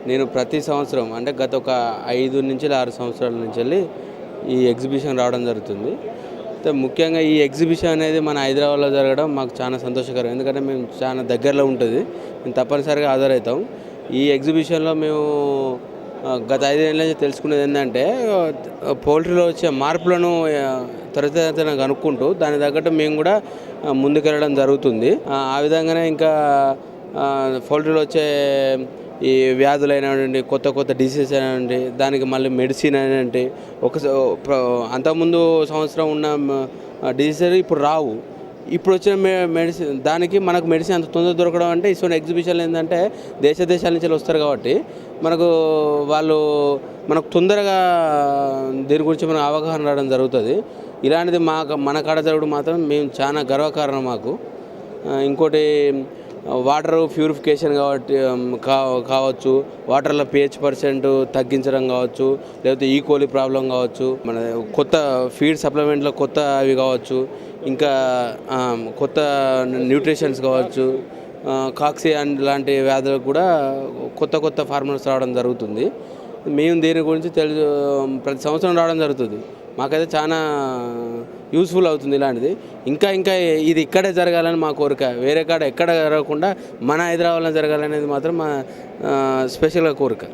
నేను ప్రతి సంవత్సరం అంటే గత ఒక 5 నుంచి 6 సంవత్సరాల నుంచి ఈ ఎగ్జిబిషన్ రావడం జరుగుతుంది. అయితే ముఖ్యంగా ఈ ఎగ్జిబిషన్ అనేది మన హైదరాబాద్లో జరగడం మాకు చాలా సంతోషకరం. ఎందుకంటే మేము చాలా దగ్గరలో ఉంటుంది, మేము తప్పనిసరిగా హాజరవుతాం. ఈ ఎగ్జిబిషన్లో మేము గత 5 ఏళ్ళ నుంచి తెలుసుకునేది ఏంటంటే పౌల్ట్రీలో వచ్చే మార్పులను త్వరితగతిన కనుక్కుంటూ దాని తగ్గట్టు మేము కూడా ముందుకెళ్ళడం జరుగుతుంది. ఆ విధంగానే ఇంకా పౌల్ట్రీలో వచ్చే ఈ వ్యాధులైనటువంటి కొత్త డిసీజ్ అయినండి, దానికి మళ్ళీ మెడిసిన్ అయినంటే అంతకుముందు సంవత్సరం ఉన్న డిసీజ్ ఇప్పుడు రావు. ఇప్పుడు వచ్చిన మెడిసిన్ దానికి మనకు మెడిసిన్ అంత తొందర దొరకడం అంటే ఇటువంటి ఎగ్జిబిషన్లు ఏంటంటే దేశాల నుంచి వస్తారు కాబట్టి మనకు తొందరగా దీని గురించి మనకు అవగాహన రావడం జరుగుతుంది. ఇలాంటిది మన కాడ జరగడం మాత్రం మేము చాలా గర్వకారణం మాకు. ఇంకోటి వాటర్ ప్యూరిఫికేషన్ కావచ్చు, వాటర్లో pH% తగ్గించడం కావచ్చు, లేకపోతే ఈకోలి ప్రాబ్లం కావచ్చు, మన కొత్త ఫీడ్ సప్లిమెంట్లో కొత్త అవి కావచ్చు, ఇంకా కొత్త న్యూట్రిషన్స్ కావచ్చు, కాక్సీ అండ్ లాంటి వ్యాధులకు కూడా కొత్త ఫార్ములాస్ రావడం జరుగుతుంది. మేము దీని గురించి ప్రతి సంవత్సరం రావడం జరుగుతుంది. మాకైతే చాలా యూస్ఫుల్ అవుతుంది ఇలాంటిది. ఇంకా ఇది ఇక్కడే జరగాలని మా కోరిక. వేరే కాడ ఎక్కడ జరగకుండా మన హైదరాబాద్లో జరగాలనేది మాత్రం మా స్పెషల్గా కోరిక.